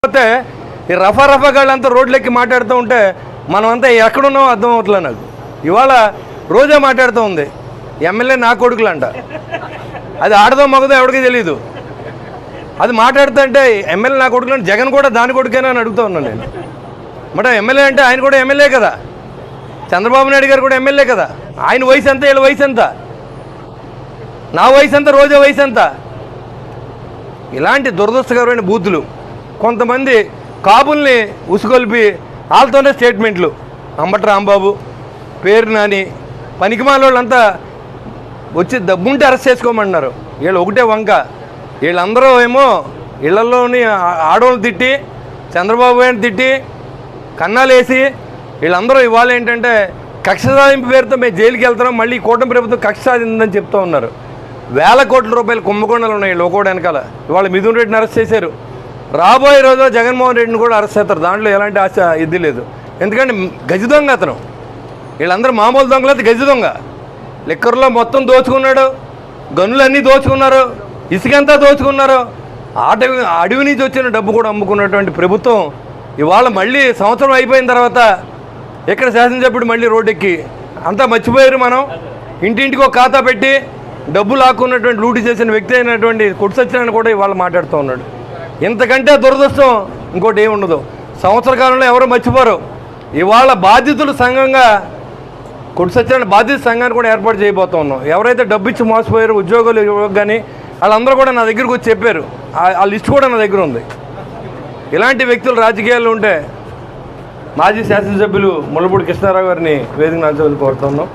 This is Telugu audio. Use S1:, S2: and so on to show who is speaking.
S1: పోతే ఈ రఫా గాళ్ళంతా రోడ్లెక్కి మాట్లాడుతూ ఉంటే మనమంతా ఎక్కడున్నామో అర్థం అవుతలే నాకు. ఇవాళ రోజే మాట్లాడుతూ ఉంది ఎమ్మెల్యే నా కొడుకులు అంట. అది ఆడదో మగదో ఎవరికి తెలీదు. అది మాట్లాడుతుంటే ఎమ్మెల్యే నా కొడుకులు అంటే జగన్ కూడా దాని కొడుకేనా అని అడుగుతూ ఉన్నాను నేను. మరి ఎమ్మెల్యే అంటే ఆయన కూడా ఎమ్మెల్యే కదా, చంద్రబాబు నాయుడు గారు కూడా ఎమ్మెల్యే కదా. ఆయన వయసు ఎంత, వీళ్ళ వయసు ఎంత, నా వయసు ఎంత, రోజా వయసు ఎంత? ఇలాంటి దురదృష్టకరమైన బూతులు కొంతమంది కాపుల్ని ఉసుగొల్పి వాళ్ళతోనే స్టేట్మెంట్లు. అంబటి రాంబాబు, పేరు నాని, పనికిమాల వాళ్ళంతా వచ్చి దబ్బుంటే అరెస్ట్ చేసుకోమన్నారు. వీళ్ళు ఒకటే వంక. వీళ్ళందరూ ఏమో ఇళ్లలోని ఆడవాళ్ళు తిట్టి, చంద్రబాబు గారిని తిట్టి, కన్నాలు వేసి, వీళ్ళందరూ ఇవాళ ఏంటంటే కక్ష సాధింపు పేరుతో మేము జైలుకి వెళ్తున్నాం, మళ్ళీ కూటమి ప్రభుత్వం కక్ష సాధిందని చెప్తూ ఉన్నారు. వేల కోట్ల రూపాయలు కుంభకోణాలు ఉన్నాయి లోకోడ వెనకాల. ఇవాళ మిథున్ రెడ్డిని అరెస్ట్ చేశారు. రాబోయే రోజు జగన్మోహన్ రెడ్డిని కూడా అరెస్ట్ చేస్తారు. దాంట్లో ఎలాంటి ఆశ ఇది లేదు. ఎందుకంటే గజ దొంగ అతను. వీళ్ళందరూ మామూలు దొంగలేదు, గజ దొంగ. లిక్కర్లో మొత్తం దోచుకున్నాడు, గనులన్నీ దోచుకున్నారు, ఇసుకంతా దోచుకున్నారు, అడవి నుంచి వచ్చిన డబ్బు కూడా అమ్ముకున్నటువంటి ప్రభుత్వం ఇవాళ మళ్ళీ సంవత్సరం అయిపోయిన తర్వాత ఇక్కడ శాసనసభ్యుడు మళ్ళీ రోడ్డెక్కి అంతా మర్చిపోయారు. మనం ఇంటింటికి ఒక ఖాతా పెట్టి డబ్బు లాక్కున్నటువంటి లూటీ చేసిన వ్యక్తి అయినటువంటి కొట్టు సత్యనారాయణ కూడా ఇవాళ మాట్లాడుతూ ఉన్నాడు. ఇంతకంటే దురదృష్టం ఇంకోటి ఏమి ఉండదు. సంవత్సర కాలంలో ఎవరు మర్చిపోరు. ఇవాళ బాధితుల సంఘంగా కొట్టు సత్యనారాయణ బాధిత సంఘాన్ని కూడా ఏర్పాటు చేయబోతూ ఉన్నాం. ఎవరైతే డబ్బు ఇచ్చి మోసపోయారో ఉద్యోగులు కానీ వాళ్ళందరూ కూడా నా దగ్గరకు వచ్చి చెప్పారు. ఆ లిస్ట్ కూడా నా దగ్గర ఉంది. ఇలాంటి వ్యక్తులు రాజకీయాల్లో ఉంటే మాజీ శాసనసభ్యులు ముళ్ళపూడి కృష్ణారావు గారిని వేదిక నాల్చవలసి కోరుతున్నాం.